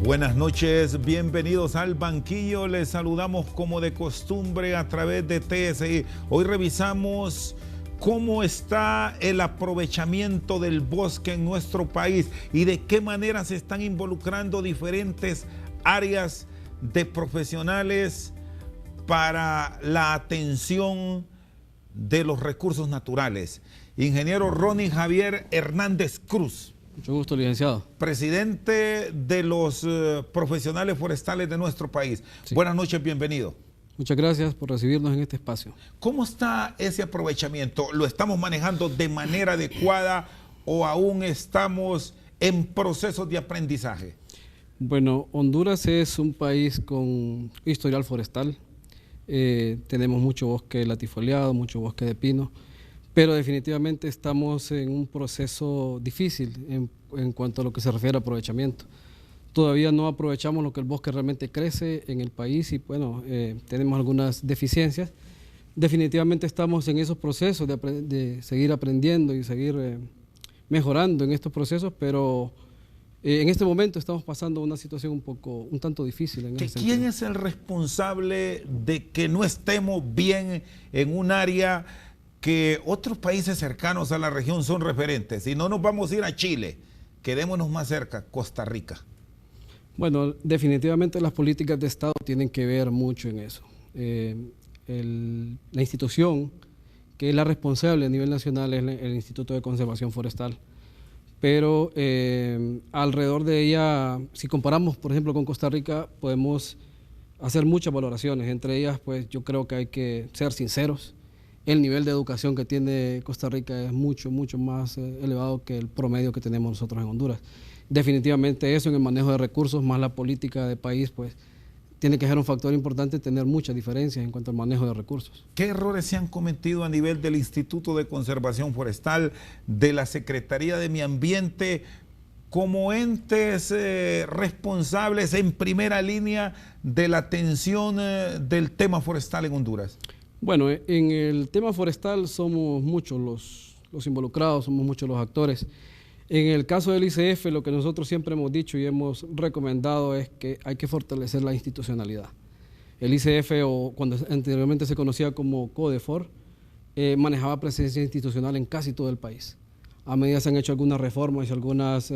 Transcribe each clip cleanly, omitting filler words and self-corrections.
Buenas noches, bienvenidos al banquillo. Les saludamos como de costumbre a través de TSI. Hoy revisamos cómo está el aprovechamiento del bosque en nuestro país y de qué manera se están involucrando diferentes áreas de profesionales para la atención de los recursos naturales. Ingeniero Ronnie Javier Hernández Cruz. Mucho gusto, licenciado. Presidente de los profesionales forestales de nuestro país. Sí. Buenas noches, bienvenido. Muchas gracias por recibirnos en este espacio. ¿Cómo está ese aprovechamiento? ¿Lo estamos manejando de manera adecuada o aún estamos en procesos de aprendizaje? Bueno, Honduras es un país con historial forestal. Tenemos mucho bosque latifoliado, mucho bosque de pino. Pero definitivamente estamos en un proceso difícil en cuanto a lo que se refiere a aprovechamiento. Todavía no aprovechamos lo que el bosque realmente crece en el país y bueno, tenemos algunas deficiencias. Definitivamente estamos en esos procesos de seguir aprendiendo y seguir mejorando en estos procesos, pero en este momento estamos pasando una situación un tanto difícil. ¿Quién es el responsable de que no estemos bien en un área que otros países cercanos a la región son referentes? Si no nos vamos a ir a Chile, quedémonos más cerca, Costa Rica. Bueno, definitivamente las políticas de Estado tienen que ver mucho en eso. La institución que es la responsable a nivel nacional es el Instituto de Conservación Forestal, pero alrededor de ella, si comparamos por ejemplo con Costa Rica, podemos hacer muchas valoraciones. Entre ellas, pues yo creo que hay que ser sinceros. El nivel de educación que tiene Costa Rica es mucho más elevado que el promedio que tenemos nosotros en Honduras. Definitivamente eso en el manejo de recursos, más la política de país, pues tiene que ser un factor importante tener muchas diferencias en cuanto al manejo de recursos. ¿Qué errores se han cometido a nivel del Instituto de Conservación Forestal, de la Secretaría de Medio Ambiente, como entes responsables en primera línea de la atención del tema forestal en Honduras? Bueno, en el tema forestal somos muchos los involucrados, somos muchos los actores. En el caso del ICF, lo que nosotros siempre hemos dicho y hemos recomendado es que hay que fortalecer la institucionalidad. El ICF, o cuando anteriormente se conocía como CODEFOR, manejaba presencia institucional en casi todo el país. A medida se han hecho algunas reformas y algunas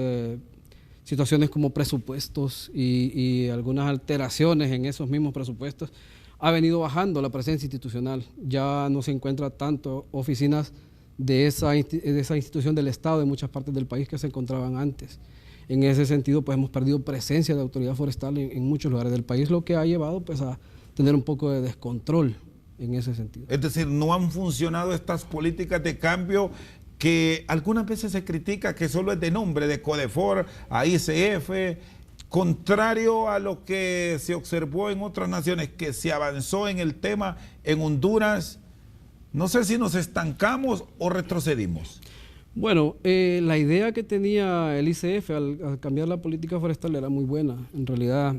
situaciones como presupuestos y algunas alteraciones en esos mismos presupuestos, ha venido bajando la presencia institucional. Ya no se encuentra tanto oficinas de esa institución del Estado en muchas partes del país que se encontraban antes. En ese sentido, pues hemos perdido presencia de autoridad forestal en muchos lugares del país, lo que ha llevado pues a tener un poco de descontrol en ese sentido. Es decir, no han funcionado estas políticas de cambio que algunas veces se critica que solo es de nombre, de CODEFOR a ICF, contrario a lo que se observó en otras naciones, que se avanzó en el tema en Honduras. No sé si nos estancamos o retrocedimos. Bueno, la idea que tenía el ICF al cambiar la política forestal era muy buena. En realidad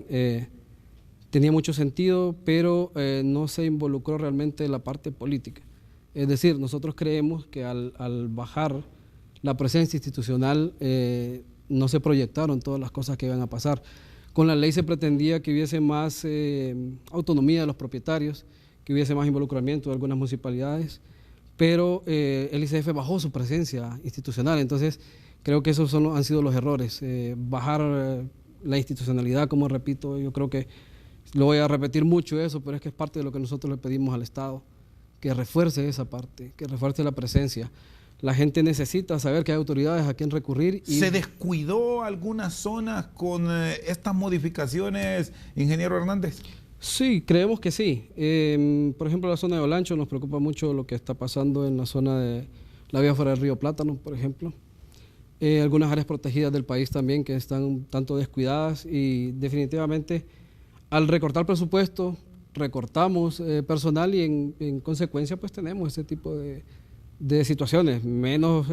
tenía mucho sentido, pero no se involucró realmente la parte política. Es decir, nosotros creemos que al bajar la presencia institucional no se proyectaron todas las cosas que iban a pasar. Con la ley se pretendía que hubiese más autonomía de los propietarios, que hubiese más involucramiento de algunas municipalidades, pero el ICF bajó su presencia institucional. Entonces creo que esos han sido los errores. Bajar la institucionalidad, como repito, yo creo que lo voy a repetir mucho eso, pero es que es parte de lo que nosotros le pedimos al Estado, que refuerce esa parte, que refuerce la presencia. La gente necesita saber que hay autoridades a quien recurrir. ¿Se descuidó algunas zonas con estas modificaciones, ingeniero Hernández? Sí, creemos que sí. Por ejemplo, la zona de Olancho nos preocupa mucho lo que está pasando en la zona de la vía fuera del río Plátano, por ejemplo. Algunas áreas protegidas del país también que están un tanto descuidadas y definitivamente al recortar presupuesto, recortamos personal y en consecuencia pues tenemos ese tipo de situaciones, menos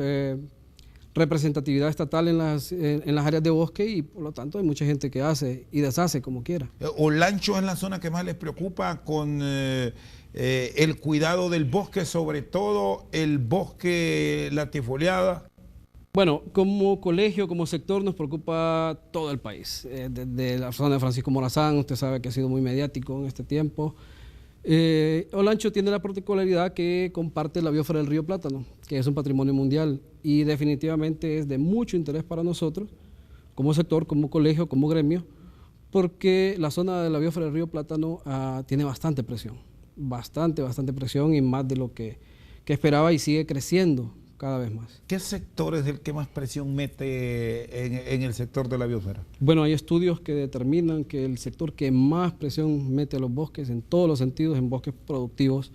representatividad estatal en las áreas de bosque y por lo tanto hay mucha gente que hace y deshace como quiera. Olancho es la zona que más les preocupa con el cuidado del bosque, sobre todo el bosque latifoliado. Bueno, como colegio, como sector, nos preocupa todo el país. Desde la zona de Francisco Morazán, usted sabe que ha sido muy mediático en este tiempo. Olancho tiene la particularidad que comparte la biosfera del río Plátano, que es un patrimonio mundial y definitivamente es de mucho interés para nosotros, como sector, como colegio, como gremio, porque la zona de la biosfera del río Plátano tiene bastante presión, bastante presión y más de lo que esperaba y sigue creciendo cada vez más. ¿Qué sector es el que más presión mete en el sector de la biosfera? Bueno, hay estudios que determinan que el sector que más presión mete a los bosques, en todos los sentidos, en bosques productivos,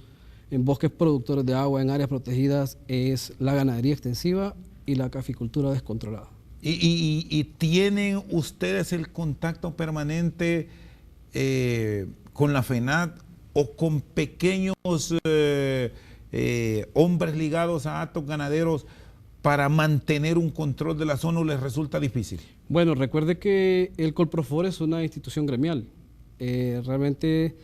en bosques productores de agua, en áreas protegidas, es la ganadería extensiva y la caficultura descontrolada. ¿Y tienen ustedes el contacto permanente con la FENAT o con pequeños hombres ligados a actos ganaderos para mantener un control de la zona, o les resulta difícil? Bueno, recuerde que el Colprofor es una institución gremial. Realmente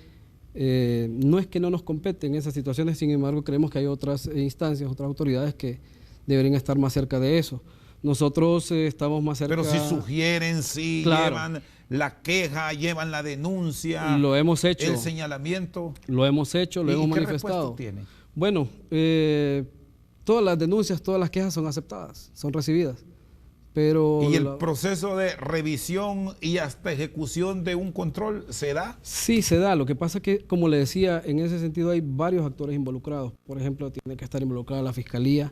no es que no nos compete en esas situaciones, sin embargo creemos que hay otras instancias, otras autoridades que deberían estar más cerca de eso. Nosotros estamos más cerca... Pero si sugieren, si claro, llevan la queja, llevan la denuncia, lo hemos hecho, el señalamiento. Lo hemos hecho, lo hemos manifestado. ¿Qué respuesta tiene? Bueno, todas las denuncias, todas las quejas son aceptadas, son recibidas. Pero ¿y el proceso de revisión y hasta ejecución de un control se da? Sí, se da. Lo que pasa es que, como le decía, en ese sentido hay varios actores involucrados. Por ejemplo, tiene que estar involucrada la Fiscalía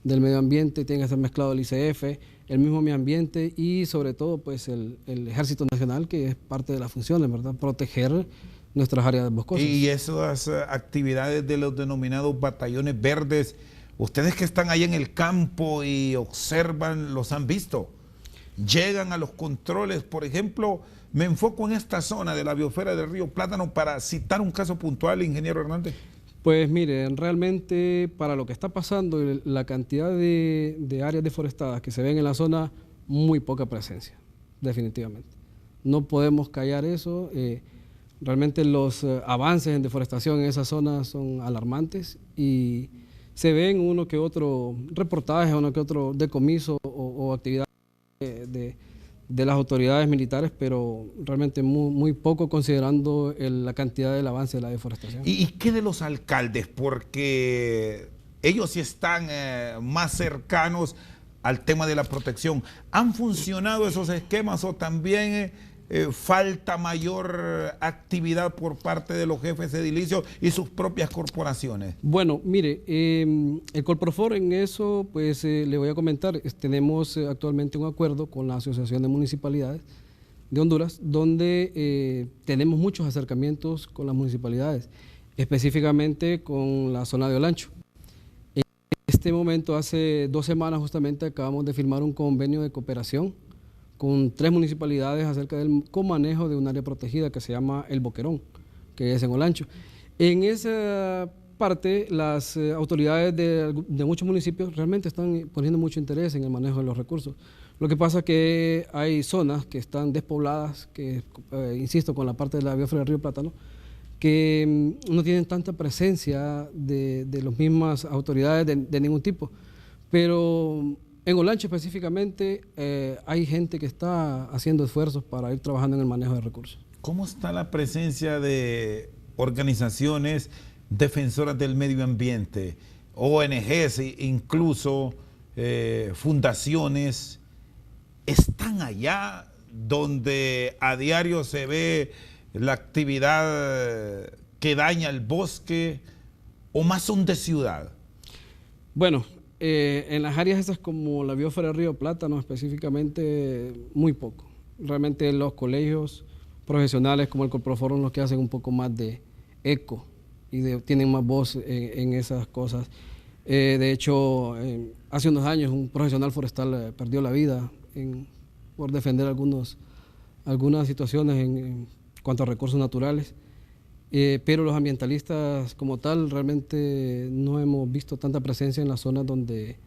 del Medio Ambiente, tiene que estar mezclado el ICF, el mismo Medio Ambiente y sobre todo pues el Ejército Nacional, que es parte de las funciones, ¿verdad? Proteger nuestras áreas boscosas. Y esas actividades de los denominados batallones verdes, ustedes que están ahí en el campo y observan, los han visto, llegan a los controles. Por ejemplo, me enfoco en esta zona de la biosfera del río Plátano para citar un caso puntual, ingeniero Hernández. Pues miren, realmente para lo que está pasando, la cantidad de áreas deforestadas que se ven en la zona, muy poca presencia, definitivamente. No podemos callar eso. Realmente los avances en deforestación en esa zona son alarmantes y se ven uno que otro reportaje, uno que otro decomiso o actividad de las autoridades militares, pero realmente muy poco considerando la cantidad del avance de la deforestación. ¿Y qué de los alcaldes? Porque ellos sí están más cercanos al tema de la protección. ¿Han funcionado esos esquemas o también falta mayor actividad por parte de los jefes edilicios y sus propias corporaciones? Bueno, mire, el Colprofor en eso, pues le voy a comentar, tenemos actualmente un acuerdo con la Asociación de Municipalidades de Honduras, donde tenemos muchos acercamientos con las municipalidades, específicamente con la zona de Olancho. En este momento, hace 2 semanas justamente, acabamos de firmar un convenio de cooperación con 3 municipalidades acerca del comanejo de un área protegida que se llama El Boquerón, que es en Olancho. En esa parte, las autoridades de muchos municipios realmente están poniendo mucho interés en el manejo de los recursos. Lo que pasa es que hay zonas que están despobladas, que, insisto, con la parte de la biosfera del río Plátano, que no tienen tanta presencia de las mismas autoridades de ningún tipo. Pero en Olancho específicamente hay gente que está haciendo esfuerzos para ir trabajando en el manejo de recursos. ¿Cómo está la presencia de organizaciones defensoras del medio ambiente, ONGs, incluso fundaciones? ¿Están allá donde a diario se ve la actividad que daña el bosque, o más son de ciudad? Bueno, en las áreas esas como la biosfera del río Plátano específicamente, muy poco. Realmente los colegios profesionales como el Colprofor son los que hacen un poco más de eco y tienen más voz en esas cosas. De hecho, hace unos años un profesional forestal perdió la vida por defender algunas situaciones en cuanto a recursos naturales. Pero los ambientalistas como tal realmente no hemos visto tanta presencia en las zonas donde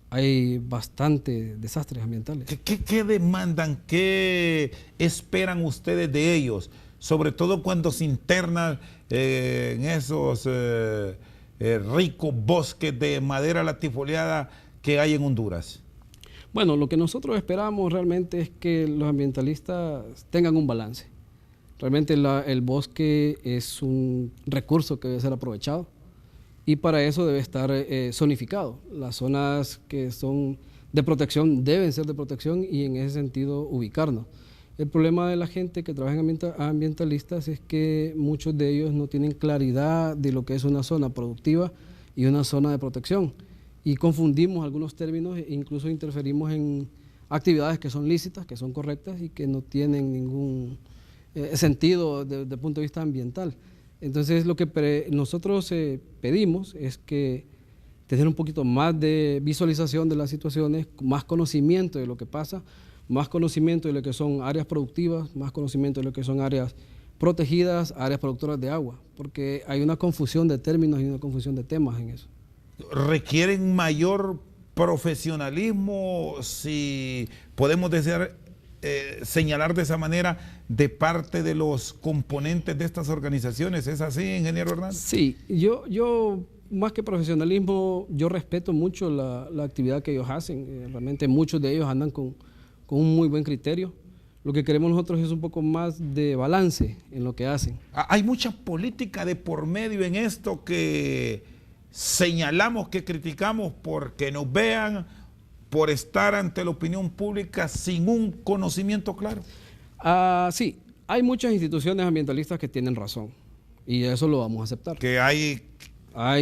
hay bastante desastres ambientales. ¿Qué demandan? ¿Qué esperan ustedes de ellos? Sobre todo cuando se internan en esos ricos bosques de madera latifoliada que hay en Honduras. Bueno, lo que nosotros esperamos realmente es que los ambientalistas tengan un balance. Realmente el bosque es un recurso que debe ser aprovechado y para eso debe estar zonificado. Las zonas que son de protección deben ser de protección y en ese sentido ubicarnos. El problema de la gente que trabaja en ambientalistas es que muchos de ellos no tienen claridad de lo que es una zona productiva y una zona de protección. Y confundimos algunos términos e incluso interferimos en actividades que son lícitas, que son correctas y que no tienen ningún sentido desde el punto de vista ambiental. Entonces lo que nosotros pedimos es que tener un poquito más de visualización de las situaciones, más conocimiento de lo que pasa, más conocimiento de lo que son áreas productivas, más conocimiento de lo que son áreas protegidas, áreas productoras de agua, porque hay una confusión de términos y una confusión de temas en eso. ¿Requieren mayor profesionalismo, si podemos decir, señalar de esa manera, de parte de los componentes de estas organizaciones? ¿Es así, ingeniero Hernández? Sí, yo más que profesionalismo, yo respeto mucho la actividad que ellos hacen. Realmente muchos de ellos andan con un muy buen criterio. Lo que queremos nosotros es un poco más de balance en lo que hacen. Hay mucha política de por medio en esto que señalamos, que criticamos porque nos vean, por estar ante la opinión pública sin un conocimiento claro. Sí, hay muchas instituciones ambientalistas que tienen razón y eso lo vamos a aceptar. Que hay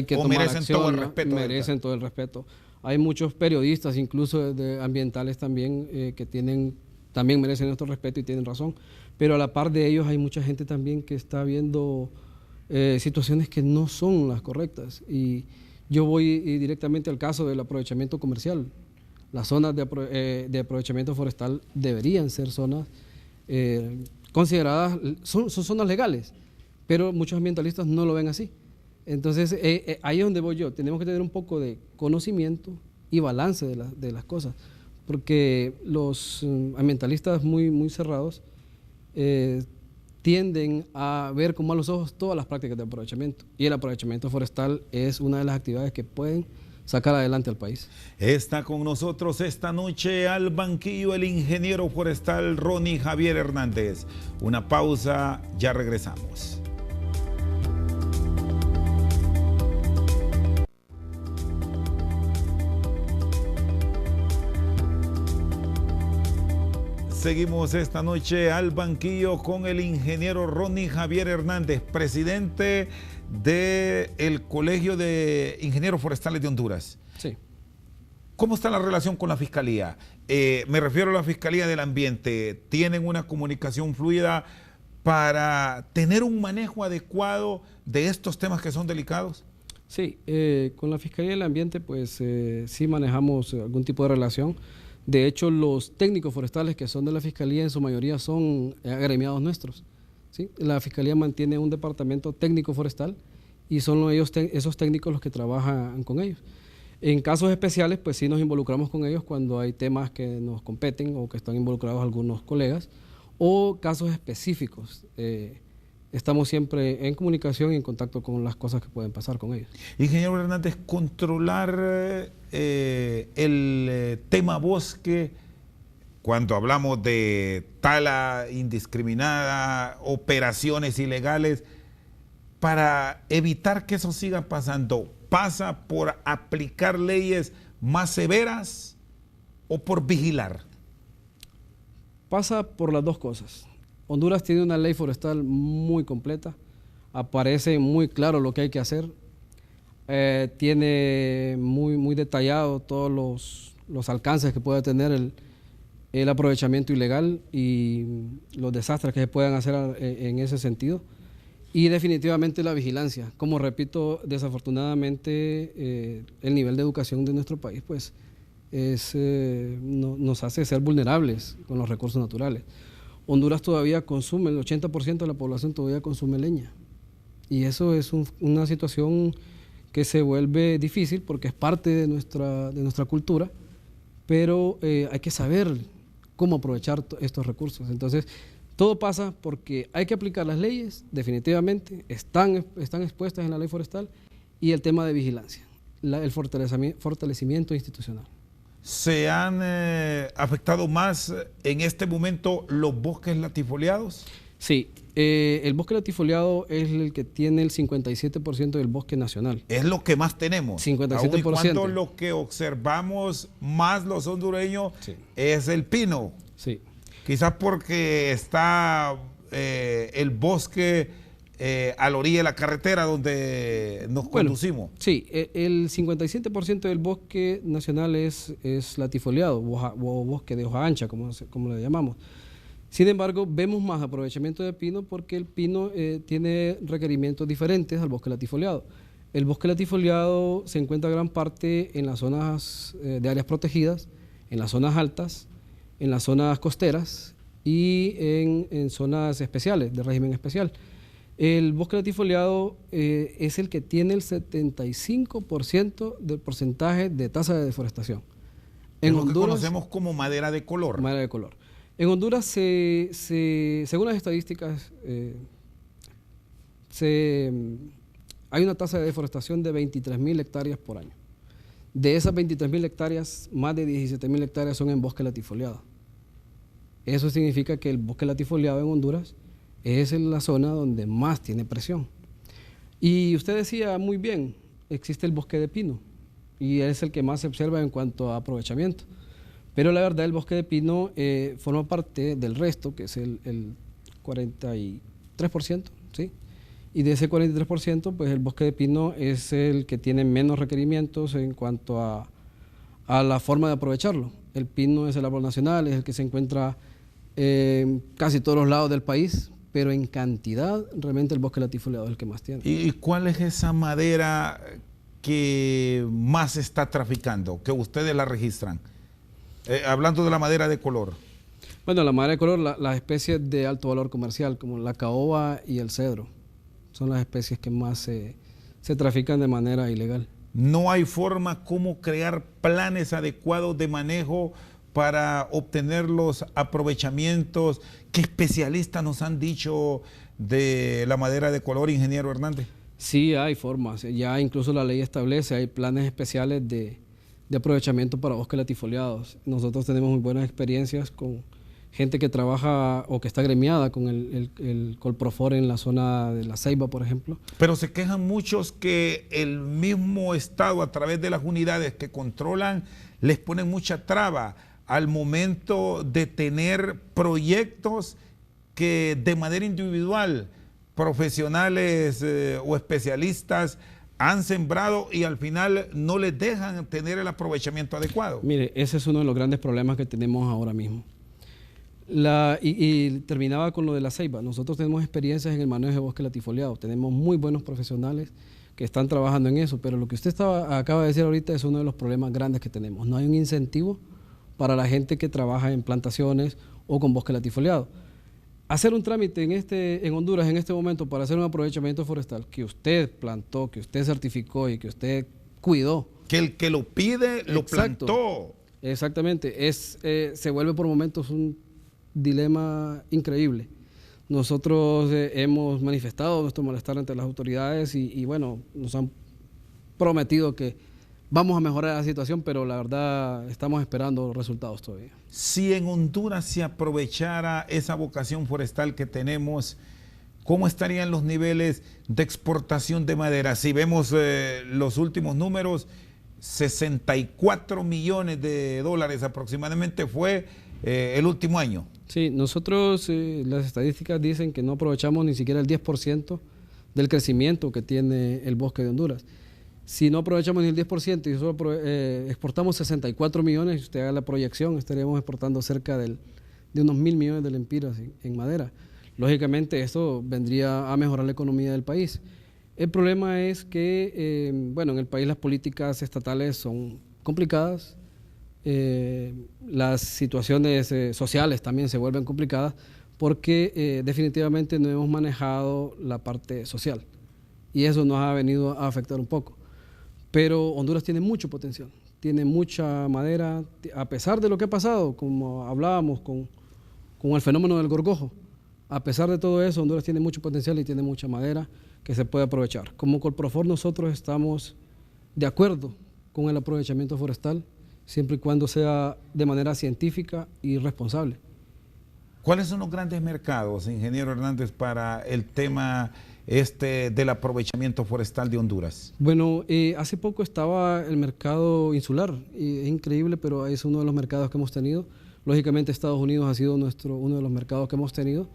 que tomar merecen acción, todo el respeto. Merecen todo el respeto. Hay muchos periodistas, incluso ambientales también, que también merecen nuestro respeto y tienen razón. Pero a la par de ellos hay mucha gente también que está viendo situaciones que no son las correctas. Y yo voy directamente al caso del aprovechamiento comercial. Las zonas de aprovechamiento forestal deberían ser zonas consideradas, son zonas legales, pero muchos ambientalistas no lo ven así. Entonces, ahí es donde voy yo. Tenemos que tener un poco de conocimiento y balance de las cosas, porque los ambientalistas muy cerrados tienden a ver con malos ojos todas las prácticas de aprovechamiento, y el aprovechamiento forestal es una de las actividades que pueden sacar adelante al país. Está con nosotros esta noche al banquillo el ingeniero forestal Ronnie Javier Hernández. Una pausa, ya regresamos. Seguimos esta noche al banquillo con el ingeniero Ronnie Javier Hernández, presidente del Colegio de Ingenieros Forestales de Honduras. Sí. ¿Cómo está la relación con la Fiscalía? Me refiero a la Fiscalía del Ambiente. ¿Tienen una comunicación fluida para tener un manejo adecuado de estos temas que son delicados? Sí, con la Fiscalía del Ambiente pues sí manejamos algún tipo de relación. De hecho, los técnicos forestales que son de la Fiscalía en su mayoría son agremiados nuestros, ¿sí? La Fiscalía mantiene un departamento técnico forestal y son esos técnicos los que trabajan con ellos. En casos especiales, pues sí nos involucramos con ellos cuando hay temas que nos competen o que están involucrados algunos colegas, o casos específicos. Estamos siempre en comunicación y en contacto con las cosas que pueden pasar con ellos. Ingeniero Hernández, controlar el tema bosque, cuando hablamos de tala indiscriminada, operaciones ilegales, para evitar que eso siga pasando, ¿pasa por aplicar leyes más severas o por vigilar? Pasa por las dos cosas. Honduras tiene una ley forestal muy completa, aparece muy claro lo que hay que hacer, tiene muy detallado todos los alcances que puede tener el aprovechamiento ilegal y los desastres que se puedan hacer en ese sentido, y definitivamente la vigilancia. Como repito, desafortunadamente el nivel de educación de nuestro país pues nos hace ser vulnerables con los recursos naturales. Honduras todavía consume, el 80% de la población todavía consume leña. Y eso es una situación que se vuelve difícil porque es parte de nuestra cultura, pero hay que saber cómo aprovechar estos recursos. Entonces, todo pasa porque hay que aplicar las leyes, definitivamente, están expuestas en la ley forestal, y el tema de vigilancia, el fortalecimiento institucional. ¿se han afectado más en este momento los bosques latifoliados? Sí, el bosque latifoliado es el que tiene el 57% del bosque nacional. Es lo que más tenemos. 57%. Aun y cuando lo que observamos más los hondureños sí. es el pino. Sí. Quizás porque está el bosque a la orilla de la carretera donde nos conducimos. Sí, el 57% del bosque nacional es latifoliado o bosque de hoja ancha, como le llamamos. Sin embargo, vemos más aprovechamiento de pino porque el pino tiene requerimientos diferentes al bosque latifoliado. El bosque latifoliado se encuentra gran parte en las zonas de áreas protegidas, en las zonas altas, en las zonas costeras y en zonas especiales, de régimen especial. El bosque latifoliado es el que tiene el 75% del porcentaje de tasa de deforestación. En Honduras, que conocemos como madera de color. Madera de color. En Honduras, según las estadísticas, hay una tasa de deforestación de 23.000 hectáreas por año. De esas 23.000 hectáreas, más de 17.000 hectáreas son en bosque latifoliado. Eso significa que el bosque latifoliado en Honduras es en la zona donde más tiene presión. Y usted decía muy bien, existe el bosque de pino y es el que más se observa en cuanto a aprovechamiento. Pero la verdad el bosque de pino forma parte del resto, que es el 43%, ¿sí? Y de ese 43%, pues el bosque de pino es el que tiene menos requerimientos en cuanto a la forma de aprovecharlo. El pino es el árbol nacional, es el que se encuentra en casi todos los lados del país, pero en cantidad realmente el bosque latifoliado es el que más tiene. ¿Y cuál es esa madera que más se está traficando, que ustedes la registran? Hablando de la madera de color. Bueno, la madera de color, las especies de alto valor comercial, como la caoba y el cedro, son las especies que más se trafican de manera ilegal. ¿No hay forma como crear planes adecuados de manejo para obtener los aprovechamientos? ¿Qué especialistas nos han dicho de la madera de color, ingeniero Hernández? Sí, hay formas. Ya incluso la ley establece, hay planes especiales de aprovechamiento para bosques latifoliados. Nosotros tenemos muy buenas experiencias con gente que trabaja o que está gremiada con el Colprofor en la zona de La Ceiba, por ejemplo. Pero se quejan muchos que el mismo Estado, a través de las unidades que controlan, les ponen mucha traba al momento de tener proyectos que de manera individual, profesionales o especialistas han sembrado y al final no les dejan tener el aprovechamiento adecuado. Mire, ese es uno de los grandes problemas que tenemos ahora mismo. Y terminaba con lo de La Ceiba. Nosotros tenemos experiencias en el manejo de bosque latifoliado. Tenemos muy buenos profesionales que están trabajando en eso, pero lo que usted acaba de decir ahorita es uno de los problemas grandes que tenemos. No hay un incentivo para la gente que trabaja en plantaciones o con bosque latifoliado. Hacer un trámite en Honduras en este momento para hacer un aprovechamiento forestal que usted plantó, que usted certificó y que usted cuidó. Que el que lo pide lo plantó. Exactamente. Se vuelve por momentos un dilema increíble. Nosotros hemos manifestado nuestro malestar ante las autoridades y bueno, nos han prometido que vamos a mejorar la situación, pero la verdad estamos esperando los resultados todavía. Si en Honduras se aprovechara esa vocación forestal que tenemos, ¿cómo estarían los niveles de exportación de madera? Si vemos los últimos números, 64 millones de dólares aproximadamente fue el último año. Sí, nosotros las estadísticas dicen que no aprovechamos ni siquiera el 10% del crecimiento que tiene el bosque de Honduras. Si no aprovechamos ni el 10% y solo exportamos 64 millones, si usted haga la proyección, estaríamos exportando cerca de unos 1.000 millones de lempiras en madera. Lógicamente esto vendría a mejorar la economía del país. El problema es que, bueno, en el país las políticas estatales son complicadas, las situaciones sociales también se vuelven complicadas porque definitivamente no hemos manejado la parte social y eso nos ha venido a afectar un poco. Pero Honduras tiene mucho potencial, tiene mucha madera, a pesar de lo que ha pasado, como hablábamos con el fenómeno del gorgojo. A pesar de todo eso, Honduras tiene mucho potencial y tiene mucha madera que se puede aprovechar. Como Colprofor nosotros estamos de acuerdo con el aprovechamiento forestal siempre y cuando sea de manera científica y responsable. ¿Cuáles son los grandes mercados, ingeniero Hernández, para el tema del aprovechamiento forestal de Honduras? Bueno, hace poco estaba el mercado insular, y es increíble, pero es uno de los mercados que hemos tenido. Lógicamente Estados Unidos ha sido uno de los mercados que hemos tenido,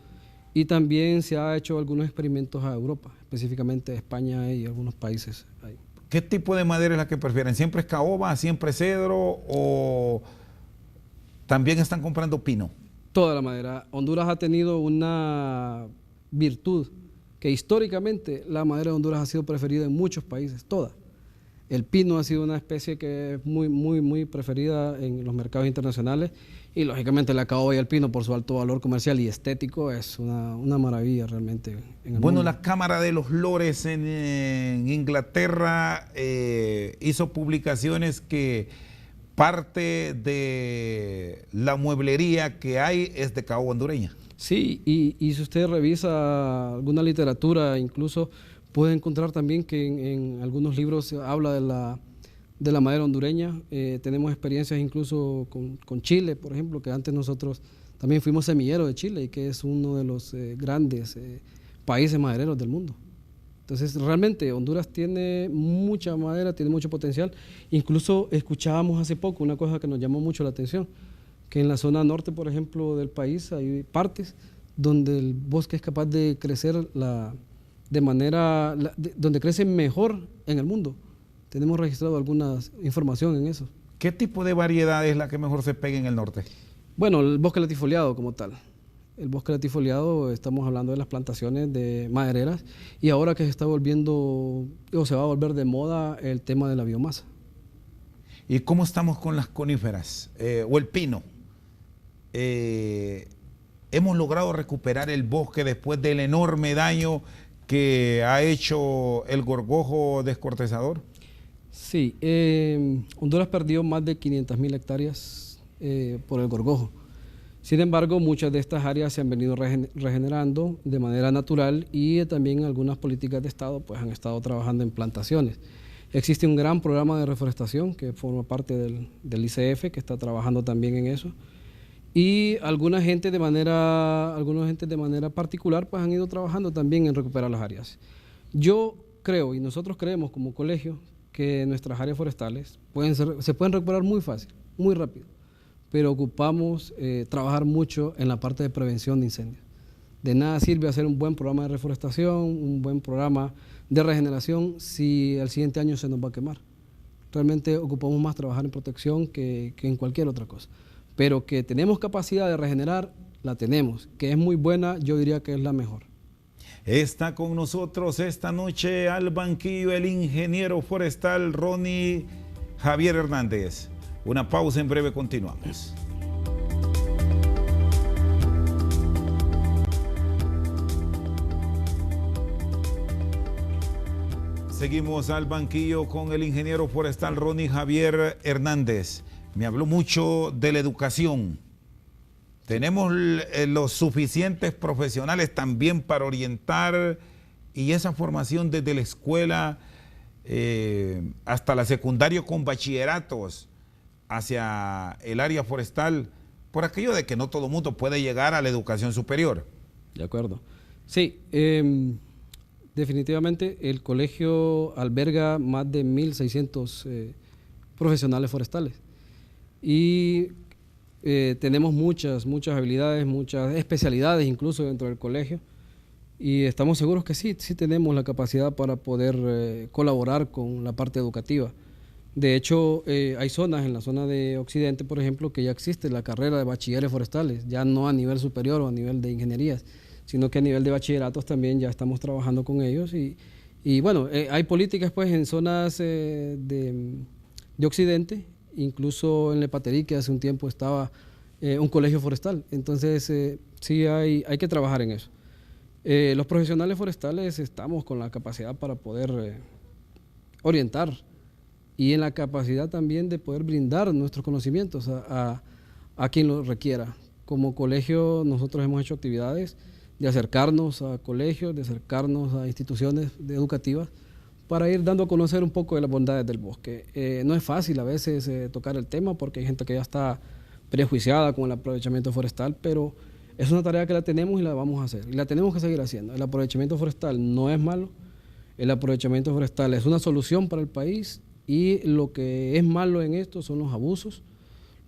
y también se ha hecho algunos experimentos a Europa, específicamente a España y algunos países ahí. ¿Qué tipo de madera es la que prefieren? ¿Siempre es caoba, siempre cedro o también están comprando pino? Toda la madera. Honduras ha tenido una virtud que históricamente la madera de Honduras ha sido preferida en muchos países, toda. El pino ha sido una especie que es muy preferida en los mercados internacionales, y lógicamente la caoba y el pino, por su alto valor comercial y estético, es una maravilla realmente en el mundo. La Cámara de los Lores en Inglaterra hizo publicaciones que parte de la mueblería que hay es de caoba hondureña. Sí, y si usted revisa alguna literatura, incluso puede encontrar también que en algunos libros se habla de la madera hondureña. Tenemos experiencias incluso con Chile, por ejemplo, que antes nosotros también fuimos semillero de Chile, y que es uno de los grandes países madereros del mundo. Entonces, realmente Honduras tiene mucha madera, tiene mucho potencial. Incluso escuchábamos hace poco una cosa que nos llamó mucho la atención, que en la zona norte, por ejemplo, del país hay partes donde el bosque es capaz de crecer donde crece mejor en el mundo. Tenemos registrado alguna información en eso. ¿Qué tipo de variedad es la que mejor se pega en el norte? Bueno, el bosque latifoliado como tal. El bosque latifoliado, estamos hablando de las plantaciones de madereras, y ahora que se está volviendo, o se va a volver de moda, el tema de la biomasa. ¿Y cómo estamos con las coníferas o el pino? ¿Hemos logrado recuperar el bosque después del enorme daño que ha hecho el gorgojo descortezador? Sí, Honduras perdió más de 500.000 hectáreas por el gorgojo. Sin embargo, muchas de estas áreas se han venido regenerando de manera natural, y también algunas políticas de Estado pues han estado trabajando en plantaciones. Existe un gran programa de reforestación que forma parte del ICF, que está trabajando también en eso. Y alguna gente de manera particular pues han ido trabajando también en recuperar las áreas. Yo creo, y nosotros creemos como colegio, que nuestras áreas forestales se pueden recuperar muy fácil, muy rápido, pero ocupamos trabajar mucho en la parte de prevención de incendios. De nada sirve hacer un buen programa de reforestación, un buen programa de regeneración, si al siguiente año se nos va a quemar. Realmente ocupamos más trabajar en protección que en cualquier otra cosa. Pero que tenemos capacidad de regenerar, la tenemos. Que es muy buena, yo diría que es la mejor. Está con nosotros esta noche al banquillo el ingeniero forestal Ronnie Javier Hernández. Una pausa, en breve continuamos. Seguimos al banquillo con el ingeniero forestal Ronnie Javier Hernández. Me habló mucho de la educación. Tenemos los suficientes profesionales también para orientar, y esa formación desde la escuela hasta la secundaria con bachilleratos hacia el área forestal, por aquello de que no todo el mundo puede llegar a la educación superior. De acuerdo. Sí, definitivamente el colegio alberga más de 1.600 profesionales forestales, y tenemos muchas habilidades, muchas especialidades incluso dentro del colegio, y estamos seguros que sí tenemos la capacidad para poder colaborar con la parte educativa. De hecho, hay zonas, en la zona de Occidente, por ejemplo, que ya existe la carrera de bachilleres forestales, ya no a nivel superior o a nivel de ingenierías, sino que a nivel de bachilleratos también ya estamos trabajando con ellos, y bueno, hay políticas pues en zonas de Occidente. Incluso en Lepaterí, que hace un tiempo estaba un colegio forestal. Entonces, sí hay que trabajar en eso. Los profesionales forestales estamos con la capacidad para poder orientar, y en la capacidad también de poder brindar nuestros conocimientos a quien lo requiera. Como colegio, nosotros hemos hecho actividades de acercarnos a colegios, de acercarnos a instituciones educativas, para ir dando a conocer un poco de las bondades del bosque. No es fácil a veces tocar el tema porque hay gente que ya está prejuiciada con el aprovechamiento forestal, pero es una tarea que la tenemos y la vamos a hacer, y la tenemos que seguir haciendo. El aprovechamiento forestal no es malo, el aprovechamiento forestal es una solución para el país, y lo que es malo en esto son los abusos,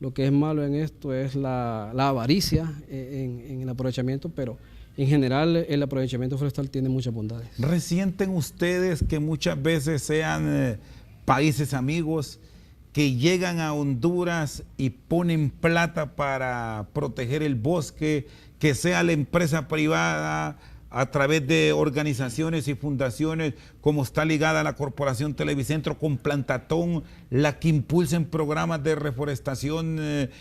lo que es malo en esto es la avaricia en el aprovechamiento, pero en general el aprovechamiento forestal tiene muchas bondades. ¿Resienten ustedes que muchas veces sean países amigos que llegan a Honduras y ponen plata para proteger el bosque, que sea la empresa privada a través de organizaciones y fundaciones como está ligada a la Corporación Televicentro con Plantatón, la que impulsen programas de reforestación,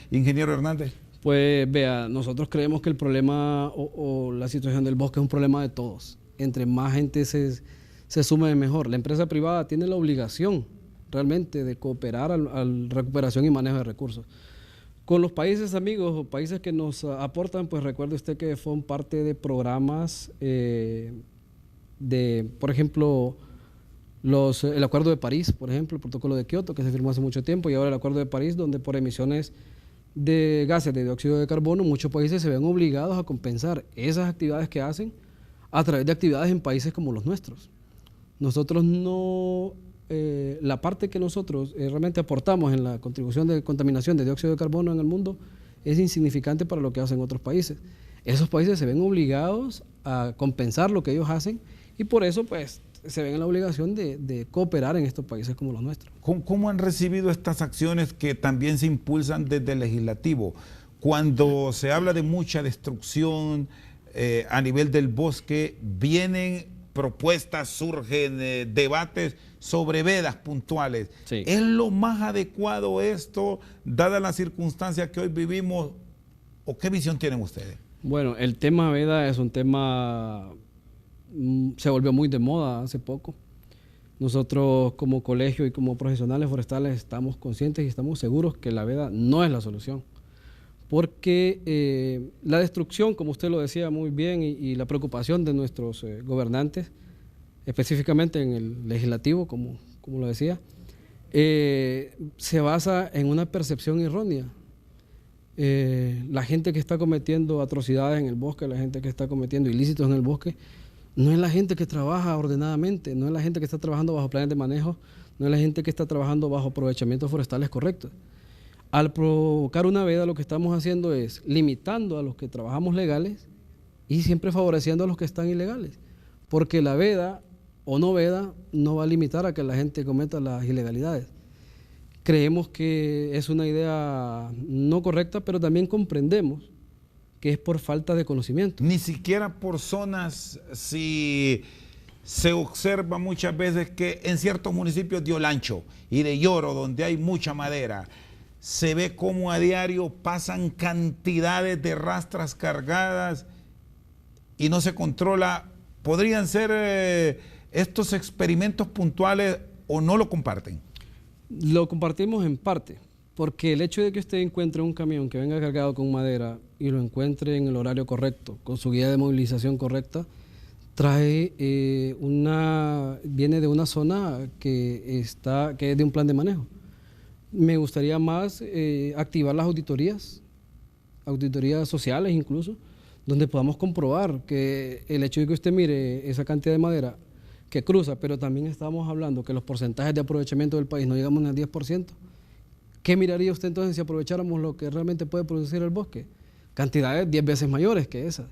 ingeniero Hernández? Pues vea, nosotros creemos que el problema o la situación del bosque es un problema de todos. Entre más gente se sume, mejor. La empresa privada tiene la obligación realmente de cooperar al recuperación y manejo de recursos. Con los países amigos o países que nos aportan, pues recuerde usted que son parte de programas por ejemplo, el Acuerdo de París, por ejemplo, el Protocolo de Kioto, que se firmó hace mucho tiempo, y ahora el Acuerdo de París, donde por emisiones de gases de dióxido de carbono, muchos países se ven obligados a compensar esas actividades que hacen a través de actividades en países como los nuestros. Nosotros no... la parte que nosotros realmente aportamos en la contribución de contaminación de dióxido de carbono en el mundo es insignificante para lo que hacen otros países. Esos países se ven obligados a compensar lo que ellos hacen, y por eso pues se ven en la obligación de cooperar en estos países como los nuestros. ¿Cómo han recibido estas acciones que también se impulsan desde el legislativo? Cuando se habla de mucha destrucción a nivel del bosque, vienen propuestas, surgen debates sobre vedas puntuales. Sí. ¿Es lo más adecuado esto, dadas las circunstancias que hoy vivimos, o qué visión tienen ustedes? Bueno, el tema veda es un tema, se volvió muy de moda hace poco. Nosotros como colegio y como profesionales forestales estamos conscientes y estamos seguros que la veda no es la solución. Porque la destrucción, como usted lo decía muy bien, y la preocupación de nuestros gobernantes, específicamente en el legislativo, como lo decía, se basa en una percepción errónea. La gente que está cometiendo atrocidades en el bosque, la gente que está cometiendo ilícitos en el bosque, no es la gente que trabaja ordenadamente, no es la gente que está trabajando bajo planes de manejo, no es la gente que está trabajando bajo aprovechamientos forestales correctos. Al provocar una veda, lo que estamos haciendo es limitando a los que trabajamos legales y siempre favoreciendo a los que están ilegales, porque la veda o no veda no va a limitar a que la gente cometa las ilegalidades. Creemos que es una idea no correcta, pero también comprendemos que es por falta de conocimiento. Ni siquiera por zonas, si se observa muchas veces que en ciertos municipios de Olancho y de Lloro, donde hay mucha madera, se ve como a diario pasan cantidades de rastras cargadas y no se controla. ¿Podrían ser estos experimentos puntuales o no lo comparten? Lo compartimos en parte, porque el hecho de que usted encuentre un camión que venga cargado con madera y lo encuentre en el horario correcto, con su guía de movilización correcta, viene de una zona que es de un plan de manejo. Me gustaría más activar las auditorías sociales incluso, donde podamos comprobar que el hecho de que usted mire esa cantidad de madera que cruza, pero también estamos hablando que los porcentajes de aprovechamiento del país no llegamos ni al 10%. ¿Qué miraría usted entonces si aprovecháramos lo que realmente puede producir el bosque? Cantidades 10 veces mayores que esas.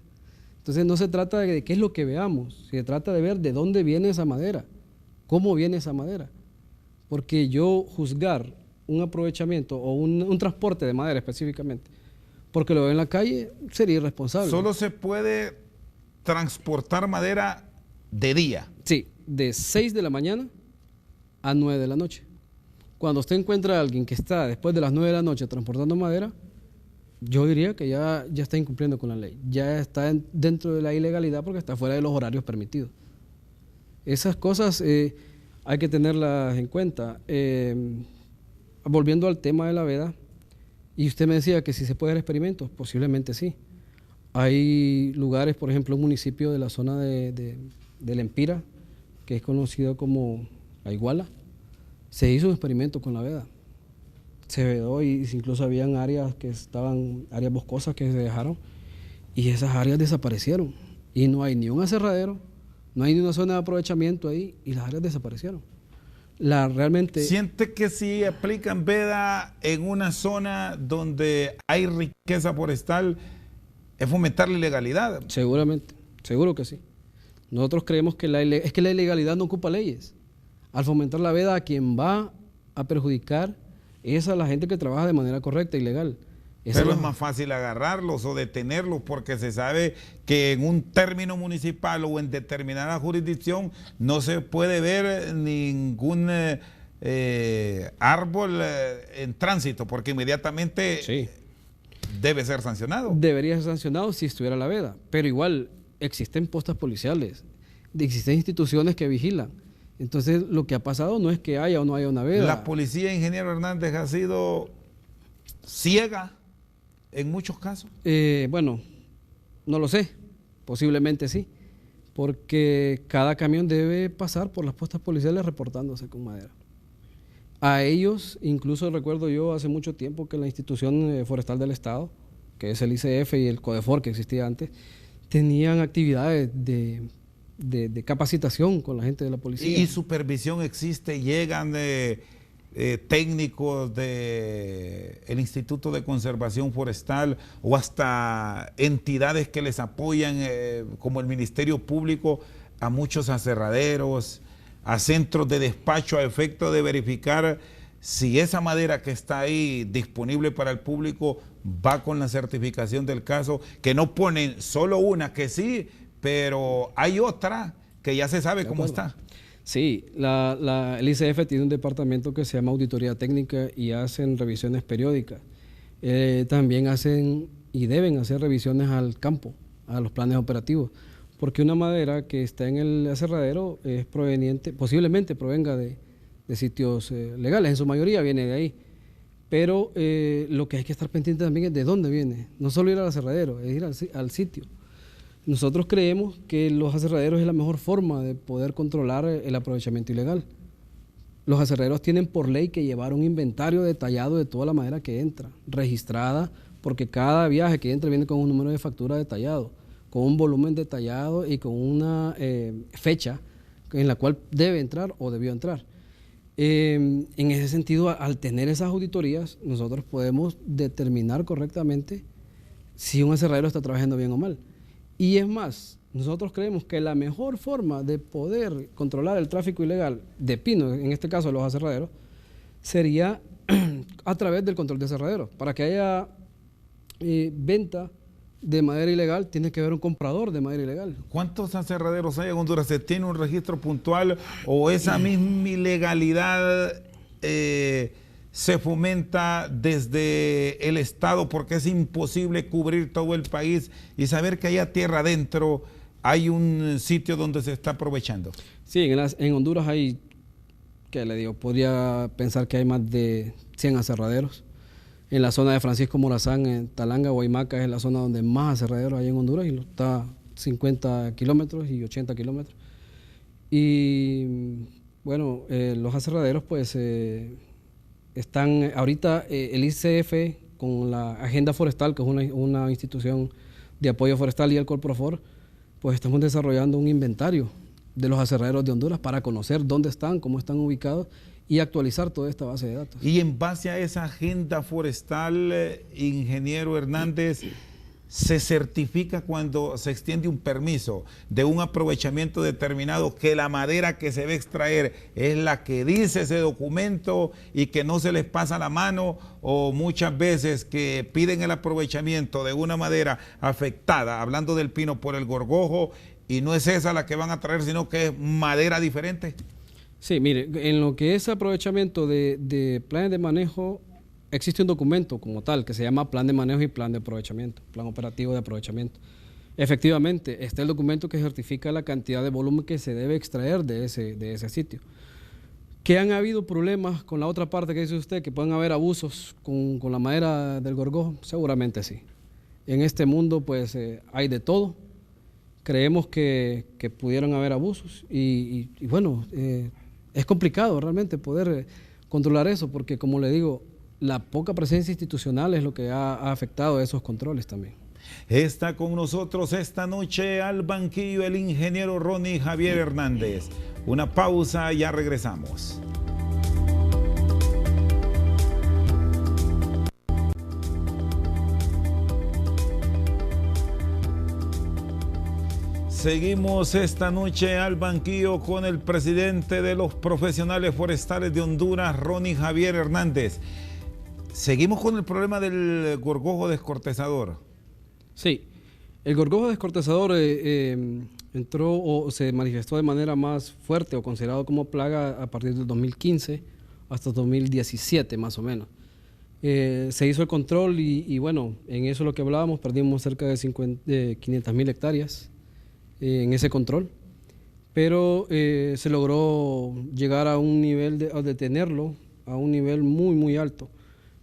Entonces no se trata de qué es lo que veamos, se trata de ver de dónde viene esa madera, cómo viene esa madera. Porque yo juzgar un aprovechamiento o un transporte de madera específicamente, porque lo veo en la calle, sería irresponsable. ¿Solo se puede transportar madera de día? Sí, de 6 de la mañana a 9 de la noche. Cuando usted encuentra a alguien que está después de las 9 de la noche transportando madera, yo diría que ya está incumpliendo con la ley, ya está dentro de la ilegalidad porque está fuera de los horarios permitidos. Esas cosas hay que tenerlas en cuenta. Volviendo al tema de la veda, y usted me decía que si se puede hacer experimentos, posiblemente sí. Hay lugares, por ejemplo, un municipio de la zona del Empira, que es conocido como a Iguala, se hizo un experimento con la veda. Se vedó y incluso habían áreas áreas boscosas que se dejaron y esas áreas desaparecieron. Y no hay ni un aserradero, no hay ni una zona de aprovechamiento ahí y las áreas desaparecieron. Realmente... ¿Siente que si aplican veda en una zona donde hay riqueza forestal, es fomentar la ilegalidad? Seguramente, seguro que sí. Nosotros creemos que la ilegalidad no ocupa leyes. Al fomentar la veda, a quien va a perjudicar es a la gente que trabaja de manera correcta y legal. Pero es más fácil agarrarlos o detenerlos porque se sabe que en un término municipal o en determinada jurisdicción no se puede ver ningún árbol en tránsito porque inmediatamente sí, debe ser sancionado. Debería ser sancionado si estuviera la veda, pero igual existen postas policiales, existen instituciones que vigilan. Entonces lo que ha pasado no es que haya o no haya una veda. La policía, ingeniero Hernández, ha sido ciega en muchos casos. Bueno, no lo sé, posiblemente sí, porque cada camión debe pasar por las postas policiales reportándose con madera. A ellos, incluso recuerdo yo hace mucho tiempo que la institución forestal del Estado, que es el ICF y el CODEFOR que existía antes, tenían actividades de capacitación con la gente de la policía. Y supervisión existe, llegan técnicos del Instituto de Conservación Forestal o hasta entidades que les apoyan como el Ministerio Público a muchos aserraderos, a centros de despacho a efecto de verificar si esa madera que está ahí disponible para el público va con la certificación del caso, que no ponen solo una que sí, pero hay otra que ya se sabe cómo está. Sí, el ICF tiene un departamento que se llama Auditoría Técnica y hacen revisiones periódicas. También hacen y deben hacer revisiones al campo, a los planes operativos, porque una madera que está en el aserradero es proveniente, posiblemente provenga de sitios legales, en su mayoría viene de ahí. Pero lo que hay que estar pendiente también es de dónde viene, no solo ir al aserradero, es ir al sitio. Nosotros creemos que los aserraderos es la mejor forma de poder controlar el aprovechamiento ilegal. Los aserraderos tienen por ley que llevar un inventario detallado de toda la madera que entra, registrada, porque cada viaje que entra viene con un número de factura detallado, con un volumen detallado y con una fecha en la cual debe entrar o debió entrar. En ese sentido, al tener esas auditorías, nosotros podemos determinar correctamente si un aserradero está trabajando bien o mal. Y es más, nosotros creemos que la mejor forma de poder controlar el tráfico ilegal de pino, en este caso de los aserraderos, sería a través del control de aserraderos. Para que haya venta de madera ilegal, tiene que haber un comprador de madera ilegal. ¿Cuántos aserraderos hay en Honduras? ¿Se tiene un registro puntual o esa misma ilegalidad se fomenta desde el Estado porque es imposible cubrir todo el país y saber que allá tierra adentro hay un sitio donde se está aprovechando? Sí, en Honduras hay, ¿qué le digo? Podría pensar que hay más de 100 aserraderos. En la zona de Francisco Morazán, en Talanga, Guaymaca, es la zona donde más aserraderos hay en Honduras y está 50 kilómetros y 80 kilómetros. Y bueno, los aserraderos pues están ahorita el ICF con la Agenda Forestal, que es una institución de apoyo forestal, y el Corprofor, pues estamos desarrollando un inventario de los aserraderos de Honduras para conocer dónde están, cómo están ubicados y actualizar toda esta base de datos. Y en base a esa agenda forestal, ingeniero Hernández, se certifica cuando se extiende un permiso de un aprovechamiento determinado que la madera que se va a extraer es la que dice ese documento y que no se les pasa la mano, o muchas veces que piden el aprovechamiento de una madera afectada, hablando del pino, por el gorgojo, y no es esa la que van a traer, sino que es madera diferente. Sí, mire, en lo que es aprovechamiento de planes de manejo, existe un documento como tal que se llama Plan de Manejo y Plan de Aprovechamiento, Plan Operativo de Aprovechamiento. Efectivamente, está el documento que certifica la cantidad de volumen que se debe extraer de ese sitio. ¿Que han habido problemas con la otra parte que dice usted, que pueden haber abusos con la madera del gorgojo? Seguramente sí. En este mundo pues hay de todo. Creemos que pudieron haber abusos y bueno, es complicado realmente poder controlar eso, porque como le digo, la poca presencia institucional es lo que ha afectado a esos controles también. Está con nosotros esta noche al banquillo el ingeniero Ronnie Javier Hernández. Una pausa, ya regresamos. Seguimos esta noche al banquillo con el presidente de los profesionales forestales de Honduras, Ronnie Javier Hernández. Seguimos con el problema del gorgojo descortezador. Sí, el gorgojo descortezador entró o se manifestó de manera más fuerte o considerado como plaga a partir del 2015 hasta 2017 más o menos. Se hizo el control y bueno, en eso es lo que hablábamos, perdimos cerca de 500.000 hectáreas en ese control, pero se logró llegar a un nivel a detenerlo a un nivel muy muy alto.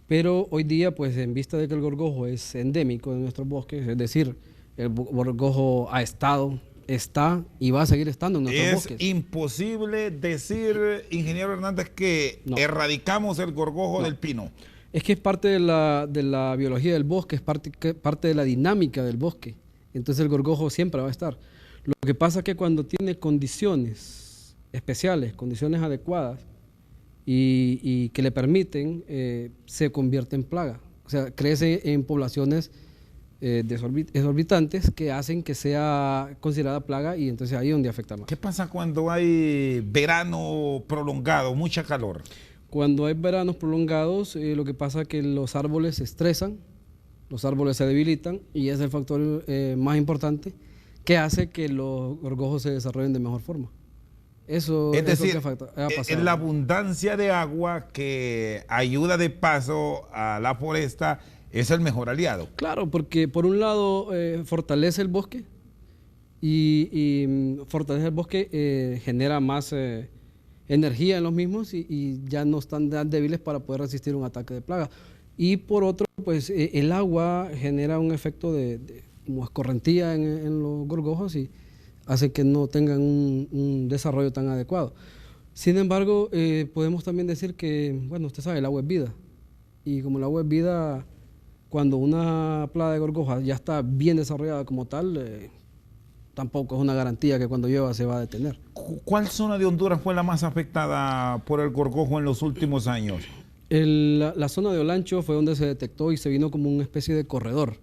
Pero hoy día, pues en vista de que el gorgojo es endémico de nuestros bosques, es decir, el gorgojo está y va a seguir estando en nuestros bosques. Es imposible decir, ingeniero Hernández, que erradicamos el gorgojo del pino. Es que es parte de la biología del bosque, es parte de la dinámica del bosque. Entonces el gorgojo siempre va a estar. Lo que pasa es que cuando tiene condiciones especiales, condiciones adecuadas, y que le permiten, se convierte en plaga. O sea, crece en poblaciones exorbitantes que hacen que sea considerada plaga y entonces ahí es donde afecta más. ¿Qué pasa cuando hay verano prolongado, mucha calor? Cuando hay veranos prolongados, lo que pasa es que los árboles se estresan, los árboles se debilitan y es el factor más importante que hace que los gorgojos se desarrollen de mejor forma. Eso es decir, es la abundancia de agua que ayuda de paso a la foresta es el mejor aliado. Claro, porque por un lado fortalece el bosque y fortalece el bosque, genera más energía en los mismos y ya no están tan débiles para poder resistir un ataque de plaga. Y por otro, pues el agua genera un efecto como escorrentía en los gorgojos y hace que no tengan un desarrollo tan adecuado. Sin embargo, podemos también decir que, bueno, usted sabe, el agua es vida. Y como el agua es vida, cuando una plaga de gorgojas ya está bien desarrollada como tal, tampoco es una garantía que cuando llueva se va a detener. ¿Cuál zona de Honduras fue la más afectada por el gorgojo en los últimos años? La zona de Olancho fue donde se detectó y se vino como una especie de corredor.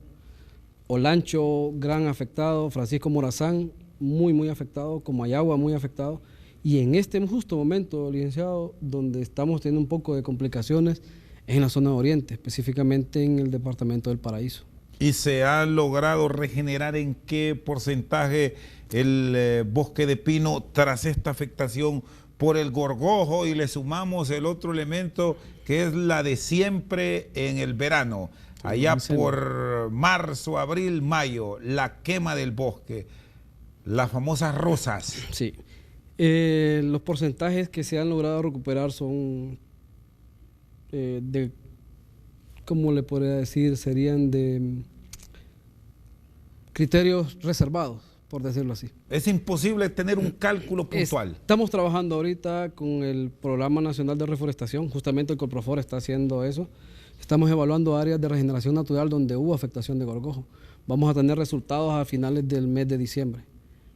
Olancho, gran afectado, Francisco Morazán, muy, muy afectado, Comayagua, muy afectado. Y en este justo momento, licenciado, donde estamos teniendo un poco de complicaciones, es en la zona de Oriente, específicamente en el departamento del Paraíso. ¿Y se ha logrado regenerar en qué porcentaje el bosque de pino tras esta afectación por el gorgojo? Y le sumamos el otro elemento que es la de siempre en el verano, allá por marzo, abril, mayo, la quema del bosque. Las famosas rosas. Sí. Los porcentajes que se han logrado recuperar son ¿cómo le podría decir? Serían de criterios reservados, por decirlo así. Es imposible tener un cálculo puntual. Estamos trabajando ahorita con el Programa Nacional de Reforestación, justamente el Coprofor está haciendo eso. Estamos evaluando áreas de regeneración natural donde hubo afectación de gorgojo. Vamos a tener resultados a finales del mes de diciembre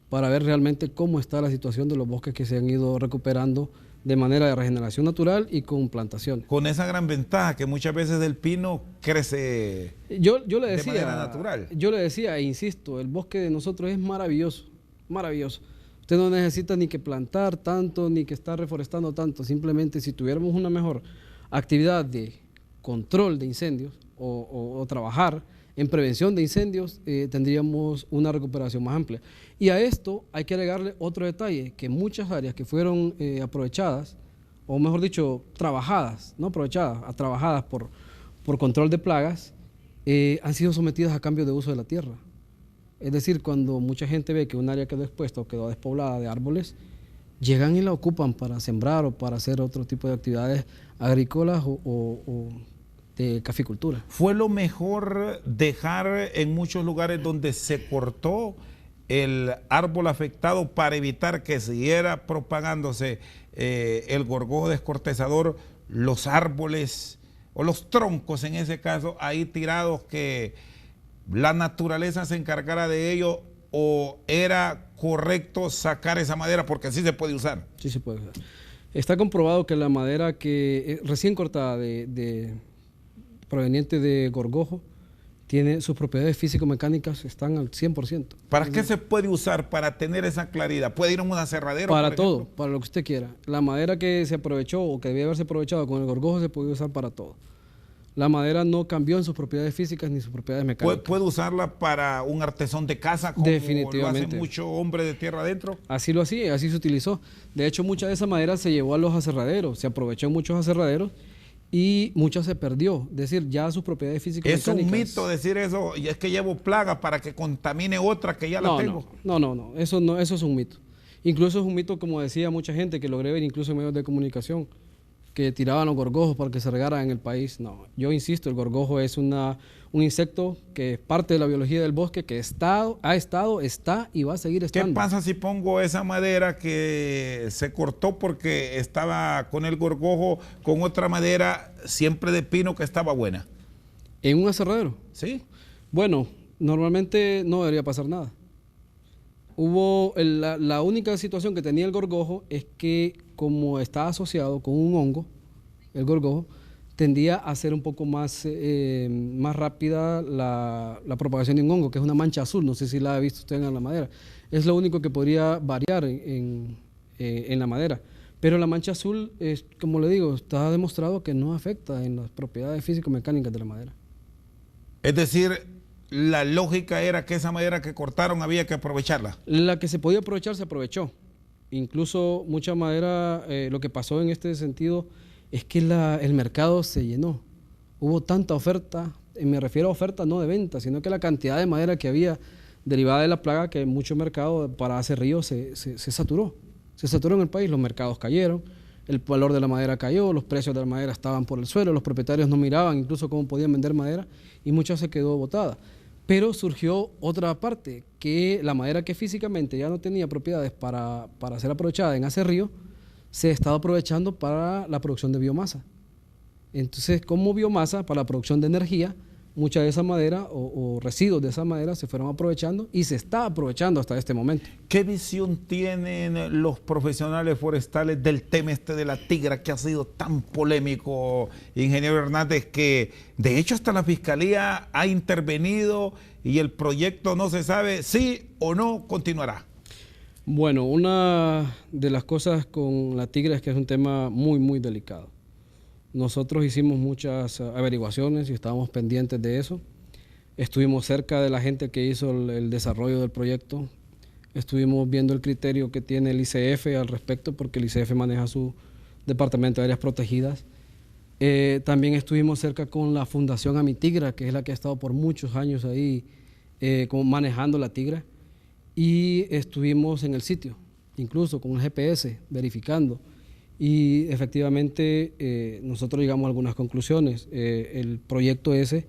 para ver realmente cómo está la situación de los bosques que se han ido recuperando de manera de regeneración natural y con plantaciones. Con esa gran ventaja que muchas veces el pino crece yo le decía, de manera natural. Yo le decía, e insisto, el bosque de nosotros es maravilloso, maravilloso. Usted no necesita ni que plantar tanto, ni que estar reforestando tanto. Simplemente si tuviéramos una mejor actividad de control de incendios o trabajar en prevención de incendios, tendríamos una recuperación más amplia. Y a esto hay que agregarle otro detalle, que muchas áreas que fueron aprovechadas, o mejor dicho, trabajadas, no aprovechadas, trabajadas por control de plagas, han sido sometidas a cambio de uso de la tierra. Es decir, cuando mucha gente ve que un área quedó expuesta o quedó despoblada de árboles, llegan y la ocupan para sembrar o para hacer otro tipo de actividades agrícolas o de caficultura. ¿Fue lo mejor dejar en muchos lugares donde se cortó el árbol afectado para evitar que siguiera propagándose el gorgojo descortezador, los árboles o los troncos en ese caso ahí tirados, que la naturaleza se encargara de ello, o era correcto sacar esa madera porque sí se puede usar? Sí se puede usar. Está comprobado que la madera que recién cortada proveniente de gorgojo tiene sus propiedades físico-mecánicas, están al 100%. ¿Para qué se puede usar para tener esa claridad? ¿Puede ir a un aserradero? Para todo, para lo que usted quiera. La madera que se aprovechó o que debía haberse aprovechado con el gorgojo se puede usar para todo. La madera no cambió en sus propiedades físicas ni sus propiedades mecánicas. ¿Puede usarla para un artesón de casa como definitivamente lo hace mucho hombre de tierra adentro? Así lo hacía, así se utilizó. De hecho, mucha de esa madera se llevó a los aserraderos, se aprovechó en muchos aserraderos y mucha se perdió. Es decir, ya sus propiedades físicas es mecánicas. Es un mito decir eso, y es que llevo plaga para que contamine otra que ya la tengo. No, eso es un mito. Incluso es un mito, como decía mucha gente, que logré ver incluso en medios de comunicación, que tiraban los gorgojos para que se regaran en el país. No, yo insisto, el gorgojo es un insecto que es parte de la biología del bosque, que está y va a seguir estando. ¿Qué pasa si pongo esa madera que se cortó porque estaba con el gorgojo con otra madera siempre de pino que estaba buena? ¿En un aserradero? Sí. Bueno, normalmente no debería pasar nada. La única situación que tenía el gorgojo es que, como está asociado con un hongo, el gorgojo tendía a ser un poco más rápida la propagación de un hongo, que es una mancha azul. No sé si la ha visto usted en la madera. Es lo único que podría variar en la madera. Pero la mancha azul, como le digo, está demostrado que no afecta en las propiedades físico-mecánicas de la madera. Es decir, la lógica era que esa madera que cortaron había que aprovecharla. La que se podía aprovechar se aprovechó. Incluso mucha madera, lo que pasó en este sentido es que el mercado se llenó. Hubo tanta oferta, me refiero a oferta no de venta, sino que la cantidad de madera que había derivada de la plaga, que en mucho mercado para aserrío se saturó. Se saturó en el país, los mercados cayeron, el valor de la madera cayó, los precios de la madera estaban por el suelo, los propietarios no miraban incluso cómo podían vender madera y mucha se quedó botada. Pero surgió otra parte, que la madera que físicamente ya no tenía propiedades para ser aprovechada en aserrío, se estaba aprovechando para la producción de biomasa. Entonces, como biomasa para la producción de energía, mucha de esa madera o residuos de esa madera se fueron aprovechando y se está aprovechando hasta este momento. ¿Qué visión tienen los profesionales forestales del tema de la tigra, que ha sido tan polémico, ingeniero Hernández, que de hecho hasta la Fiscalía ha intervenido y el proyecto no se sabe si o no continuará? Bueno, una de las cosas con la tigra es que es un tema muy, muy delicado. Nosotros hicimos muchas averiguaciones y estábamos pendientes de eso. Estuvimos cerca de la gente que hizo el desarrollo del proyecto. Estuvimos viendo el criterio que tiene el ICF al respecto, porque el ICF maneja su departamento de áreas protegidas. También estuvimos cerca con la Fundación Amitigra, que es la que ha estado por muchos años ahí manejando la tigra. Y estuvimos en el sitio, incluso con el GPS, verificando. Y efectivamente nosotros llegamos a algunas conclusiones. El proyecto ese,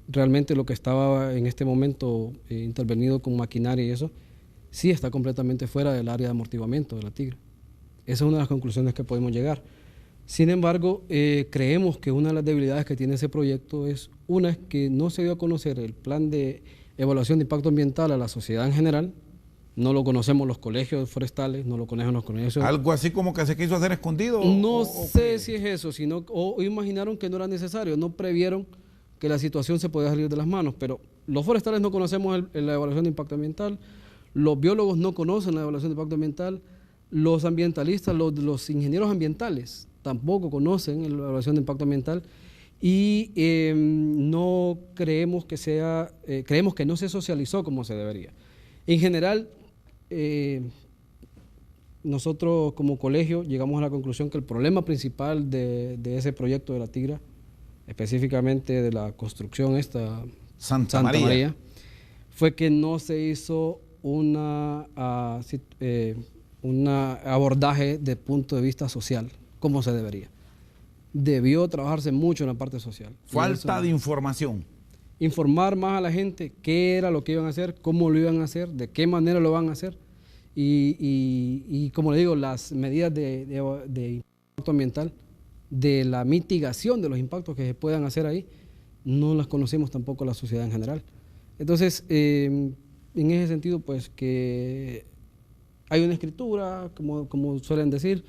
realmente lo que estaba en este momento intervenido con maquinaria y eso, sí está completamente fuera del área de amortiguamiento de la tigra. Esa es una de las conclusiones que podemos llegar. Sin embargo, creemos que una de las debilidades que tiene ese proyecto es que no se dio a conocer el plan de evaluación de impacto ambiental a la sociedad en general. No lo conocemos los colegios forestales, no lo conocen los colegios. ¿Algo así como que se quiso hacer escondido? No sé si es eso, o imaginaron que no era necesario, no previeron que la situación se podía salir de las manos, pero los forestales no conocemos la evaluación de impacto ambiental, los biólogos no conocen la evaluación de impacto ambiental, los ambientalistas, los ingenieros ambientales tampoco conocen la evaluación de impacto ambiental y no creemos creemos que no se socializó como se debería. En general, nosotros como colegio llegamos a la conclusión que el problema principal de ese proyecto de la tigra, específicamente de la construcción Santa María, fue que no se hizo un abordaje de punto de vista social como se debería. Debió trabajarse mucho en la parte social. Falta de información. informar más a la gente qué era lo que iban a hacer, cómo lo iban a hacer, de qué manera lo van a hacer. Y como le digo, las medidas de impacto ambiental, de la mitigación de los impactos que se puedan hacer ahí, no las conocemos tampoco la sociedad en general. Entonces, en ese sentido, pues que hay una escritura, como suelen decir,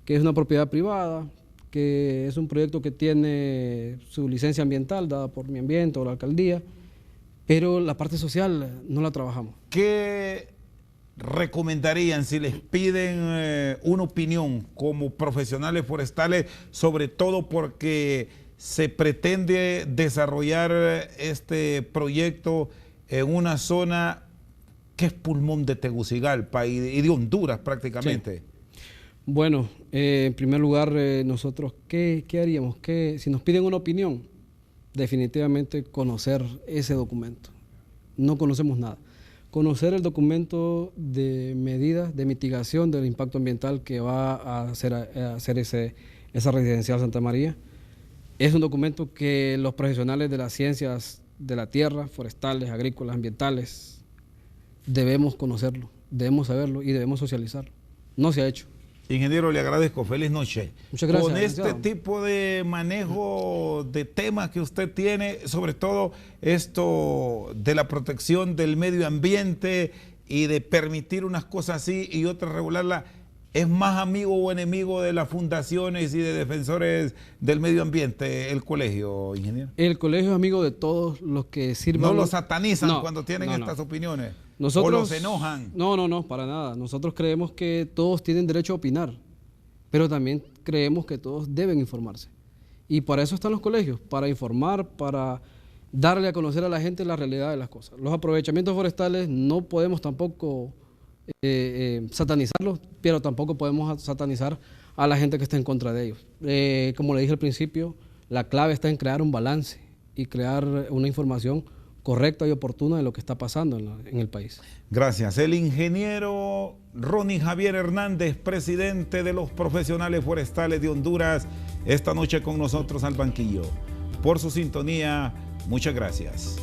que es una propiedad privada, que es un proyecto que tiene su licencia ambiental dada por Mi Ambiente o la alcaldía, pero la parte social no la trabajamos. ¿Qué recomendarían si les piden una opinión como profesionales forestales, sobre todo porque se pretende desarrollar este proyecto en una zona que es pulmón de Tegucigalpa y de Honduras prácticamente? Sí. Bueno, en primer lugar, nosotros, ¿qué haríamos? Si nos piden una opinión, definitivamente conocer ese documento. No conocemos nada. Conocer el documento de medidas de mitigación del impacto ambiental que va a hacer esa residencial Santa María. Es un documento que los profesionales de las ciencias de la tierra, forestales, agrícolas, ambientales, debemos conocerlo, debemos saberlo y debemos socializarlo. No se ha hecho. Ingeniero, le agradezco. Feliz noche. Muchas gracias. Con este tipo de manejo de temas que usted tiene, sobre todo esto de la protección del medio ambiente y de permitir unas cosas así y otras regularlas, ¿es más amigo o enemigo de las fundaciones y de defensores del medio ambiente el colegio, ingeniero? El colegio es amigo de todos los que sirvan. ¿No lo satanizan cuando tienen estas opiniones? ¿O los enojan? No, para nada. Nosotros creemos que todos tienen derecho a opinar, pero también creemos que todos deben informarse. Y para eso están los colegios, para informar, para darle a conocer a la gente la realidad de las cosas. Los aprovechamientos forestales no podemos tampoco satanizarlos, pero tampoco podemos satanizar a la gente que está en contra de ellos. Como le dije al principio, la clave está en crear un balance y crear una información correcta y oportuna de lo que está pasando en el país. Gracias. El ingeniero Ronnie Javier Hernández, presidente de los profesionales forestales de Honduras, esta noche con nosotros al banquillo. Por su sintonía, muchas gracias.